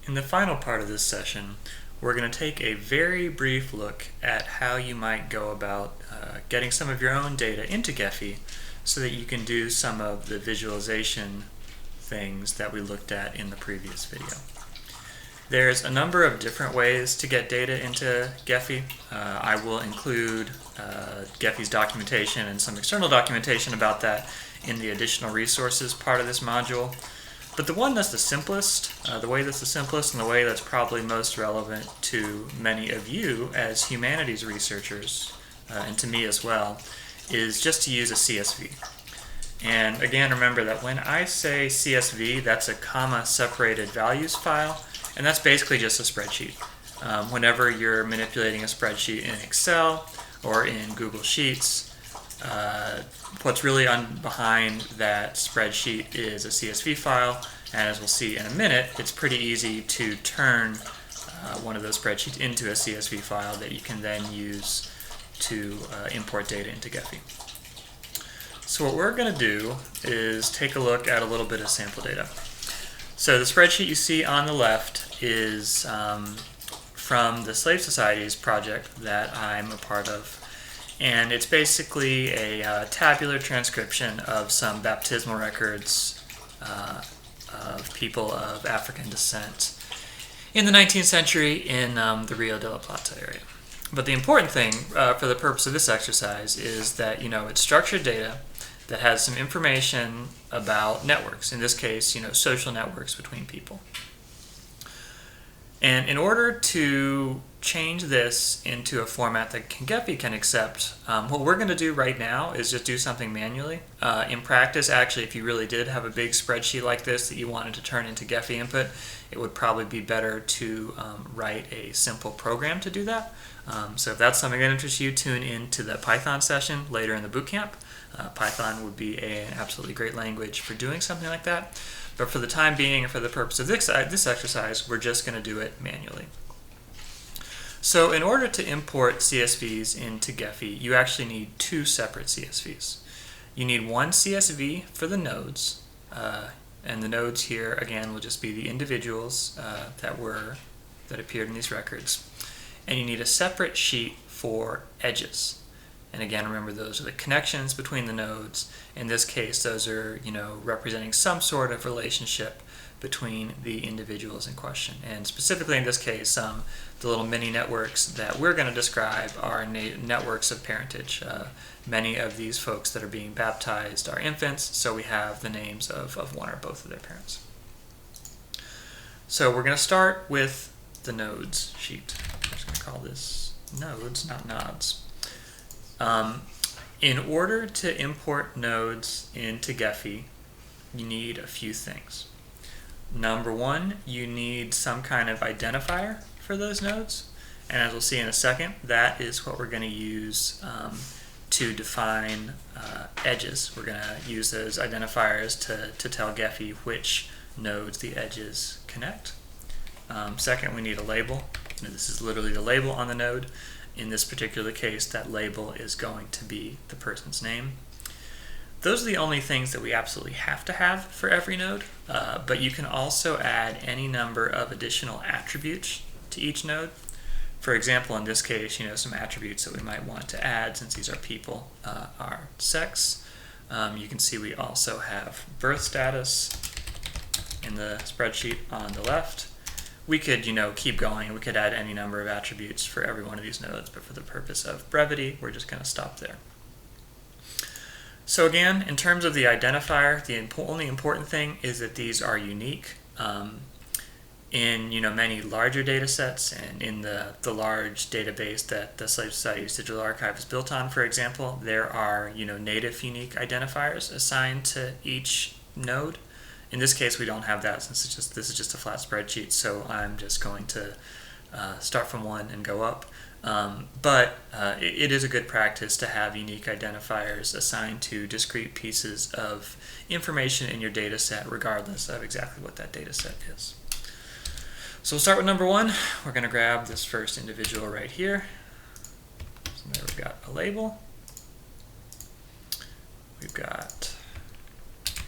In the final part of this session, we're going to take a very brief look at how you might go about getting some of your own data into Gephi so that you can do some of the visualization things that we looked at in the previous video. There's a number of different ways to get data into Gephi. I will include Gephi's documentation and some external documentation about that in the additional resources part of this module. But the one that's the simplest, the way that's the simplest and the way that's probably most relevant to many of you as humanities researchers, and to me as well, is just to use a CSV. And again, remember that when I say CSV, that's a comma-separated values file, and that's basically just a spreadsheet. Whenever you're manipulating a spreadsheet in Excel or in Google Sheets, what's really behind that spreadsheet is a CSV file, and as we'll see in a minute, it's pretty easy to turn one of those spreadsheets into a CSV file that you can then use to import data into Gephi. So what we're going to do is take a look at a little bit of sample data. So the spreadsheet you see on the left is from the Slave Societies project that I'm a part of. And it's basically a tabular transcription of some baptismal records of people of African descent in the 19th century in the Rio de la Plata area. But the important thing for the purpose of this exercise is that it's structured data that has some information about networks, in this case, social networks between people. And in order to change this into a format that Gephi can accept, what we're going to do right now is just do something manually. In practice, actually, if you really did have a big spreadsheet like this that you wanted to turn into Gephi input, it would probably be better to write a simple program to do that. So if that's something that interests you, tune into the Python session later in the bootcamp. Python would be an absolutely great language for doing something like that. But for the time being and for the purpose of this exercise, we're just going to do it manually. So in order to import CSVs into Gephi, you actually need two separate CSVs. You need one CSV for the nodes, and the nodes here, again, will just be the individuals that appeared in these records. And you need a separate sheet for edges. And again, remember, those are the connections between the nodes. In this case, those are representing some sort of relationship between the individuals in question. And specifically in this case, the little mini networks that we're going to describe are networks of parentage. Many of these folks that are being baptized are infants, so we have the names of one or both of their parents. So we're going to start with the nodes sheet. I'm just going to call this nodes, not nods. In order to import nodes into Gephi, you need a few things. Number one, you need some kind of identifier for those nodes, and as we'll see in a second, that is what we're going to use to define edges. We're going to use those identifiers to tell Gephi which nodes the edges connect. Second, we need a label. This is literally the label on the node. In this particular case, that label is going to be the person's name. Those are the only things that we absolutely have to have for every node, but you can also add any number of additional attributes to each node. For example, in this case, some attributes that we might want to add, since these are people, are sex. You can see we also have birth status in the spreadsheet on the left. We could, keep going. We could add any number of attributes for every one of these nodes, but for the purpose of brevity, we're just going to stop there. So again, in terms of the identifier, the only important thing is that these are unique. In many larger data sets and in the large database that the Slave Society's Digital Archive is built on, for example, there are native unique identifiers assigned to each node. In this case, we don't have that since this is just a flat spreadsheet, so I'm just going to start from one and go up. But it is a good practice to have unique identifiers assigned to discrete pieces of information in your data set, regardless of exactly what that data set is. So we'll start with number one. We're going to grab this first individual right here. So there we've got a label. We've got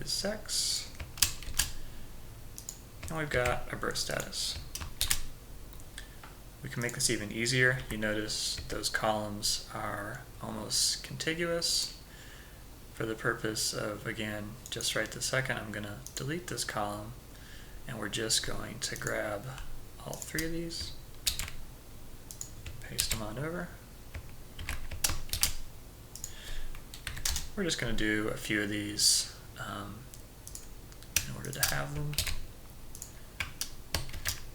his sex. and we've got a birth status. We can make this even easier. You notice those columns are almost contiguous. For the purpose of, again, just right this second, I'm going to delete this column, and we're just going to grab all three of these, paste them on over. We're just going to do a few of these in order to have them.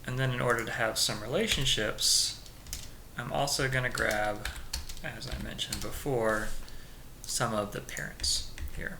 And then in order to have some relationships, I'm also going to grab, as I mentioned before, some of the parents here.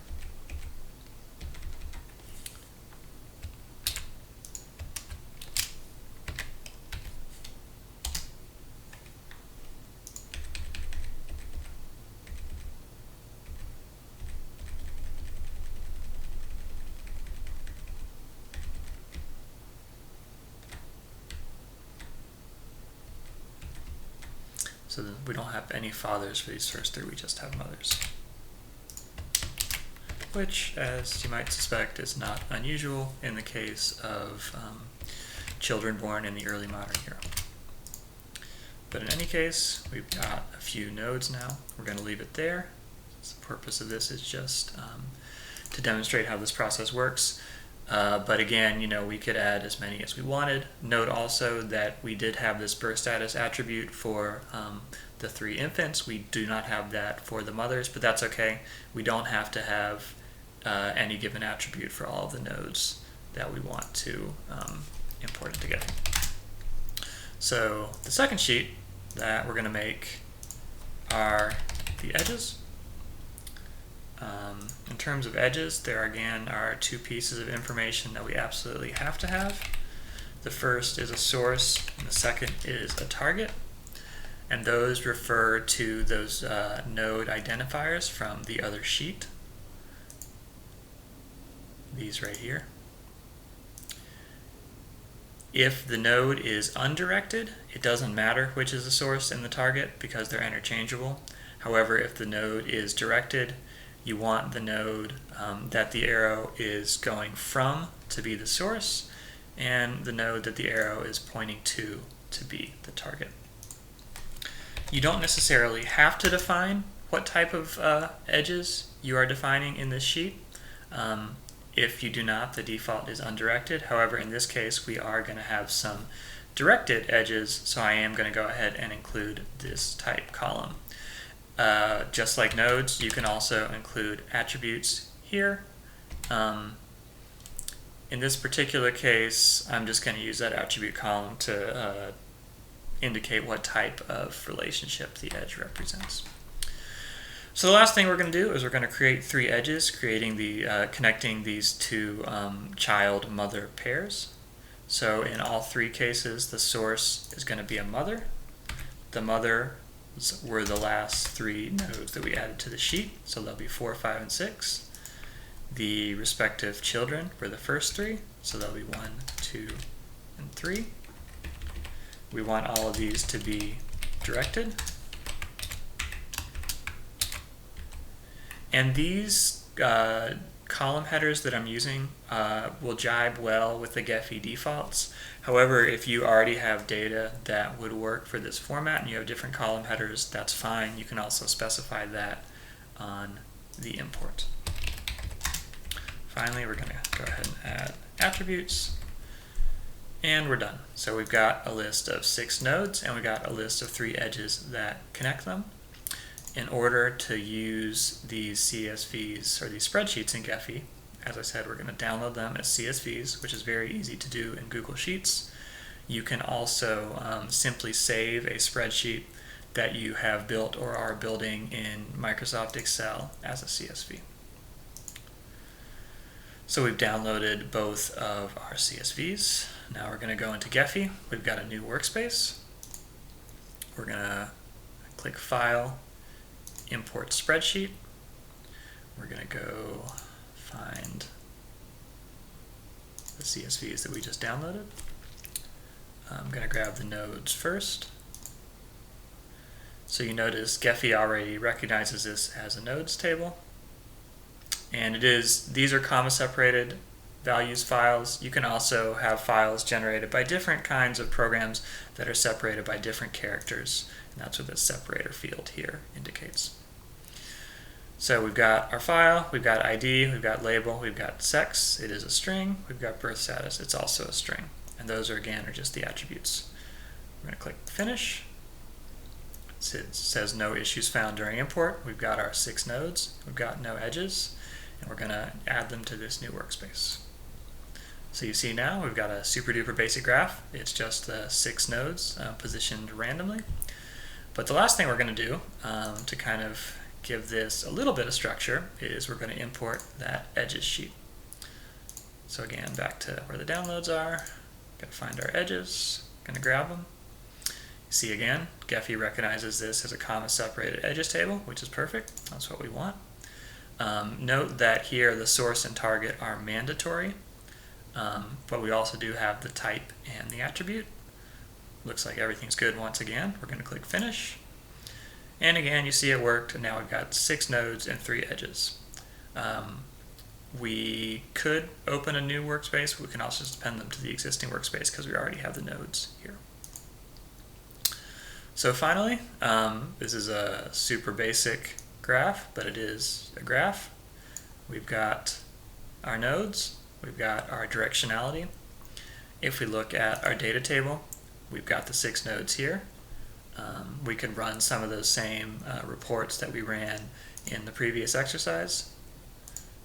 So that we don't have any fathers for these first three, we just have mothers. Which, as you might suspect, is not unusual in the case of children born in the early modern era. But in any case, we've got a few nodes now. We're going to leave it there. The purpose of this is just to demonstrate how this process works. But again, we could add as many as we wanted. Note also that we did have this birth status attribute for the three infants. We do not have that for the mothers, but that's okay. We don't have to have any given attribute for all of the nodes that we want to import into Gephi. So the second sheet that we're going to make are the edges. In terms of edges, there again are two pieces of information that we absolutely have to have. The first is a source, and the second is a target. And those refer to those node identifiers from the other sheet. These right here. If the node is undirected, it doesn't matter which is the source and the target because they're interchangeable. However, if the node is directed, you want the node that the arrow is going from to be the source, and the node that the arrow is pointing to be the target. You don't necessarily have to define what type of edges you are defining in this sheet. If you do not, the default is undirected. However, in this case, we are going to have some directed edges, so I am going to go ahead and include this type column. Just like nodes, you can also include attributes here. In this particular case, I'm just going to use that attribute column to indicate what type of relationship the edge represents. So the last thing we're going to do is we're going to create three edges, connecting these two child-mother pairs. So in all three cases, the source is going to be a mother. The mother were the last three nodes that we added to the sheet, so there'll be 4, 5, and 6. The respective children were the first three, so there'll be 1, 2, and 3. We want all of these to be directed. And these column headers that I'm using will jibe well with the Gephi defaults. However, if you already have data that would work for this format and you have different column headers, that's fine. You can also specify that on the import. Finally, we're going to go ahead and add attributes, and we're done. So we've got a list of 6 nodes, and we've got a list of 3 edges that connect them. In order to use these CSVs, or these spreadsheets in Gephi, as I said, we're going to download them as CSVs, which is very easy to do in Google Sheets. You can also simply save a spreadsheet that you have built or are building in Microsoft Excel as a CSV. So we've downloaded both of our CSVs. Now we're going to go into Gephi. We've got a new workspace. We're going to click File, Import Spreadsheet. We're going to go find the CSVs that we just downloaded. I'm going to grab the nodes first. So you notice Gephi already recognizes this as a nodes table. And these are comma separated values files. You can also have files generated by different kinds of programs that are separated by different characters, and that's what the separator field here indicates. So we've got our file, we've got ID, we've got label, we've got sex, it is a string, we've got birth status, it's also a string. And those are just the attributes. We're going to click finish. It says no issues found during import. We've got our 6 nodes, we've got no edges, and we're going to add them to this new workspace. So you see now we've got a super duper basic graph. It's just 6 nodes positioned randomly. But the last thing we're going to do to kind of give this a little bit of structure is we're going to import that edges sheet. So again, back to where the downloads are, going to find our edges, going to grab them. See again, Gephi recognizes this as a comma-separated edges table, which is perfect. That's what we want. Note that here the source and target are mandatory, but we also do have the type and the attribute. Looks like everything's good once again. We're going to click finish. And again, you see it worked, and now we've got 6 nodes and 3 edges. We could open a new workspace. We can also just append them to the existing workspace because we already have the nodes here. So finally, this is a super basic graph, but it is a graph. We've got our nodes, we've got our directionality. If we look at our data table, we've got the 6 nodes here. We could run some of those same reports that we ran in the previous exercise.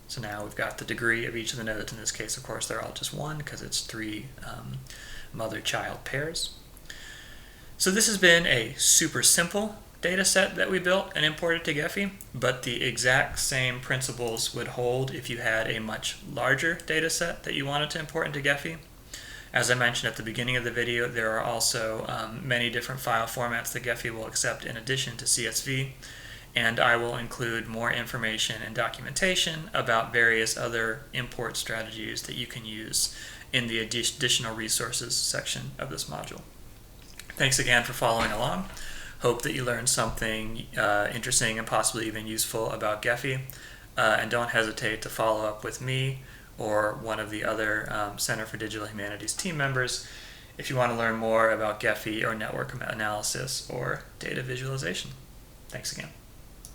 So now we've got the degree of each of the nodes. In this case, of course, they're all just 1 because it's 3 mother-child pairs. So this has been a super simple data set that we built and imported to Gephi, but the exact same principles would hold if you had a much larger data set that you wanted to import into Gephi. As I mentioned at the beginning of the video, there are also many different file formats that Gephi will accept in addition to CSV, and I will include more information and documentation about various other import strategies that you can use in the additional resources section of this module. Thanks again for following along. Hope that you learned something interesting and possibly even useful about Gephi, and don't hesitate to follow up with me or one of the other Center for Digital Humanities team members if you want to learn more about Gephi or network analysis or data visualization. Thanks again.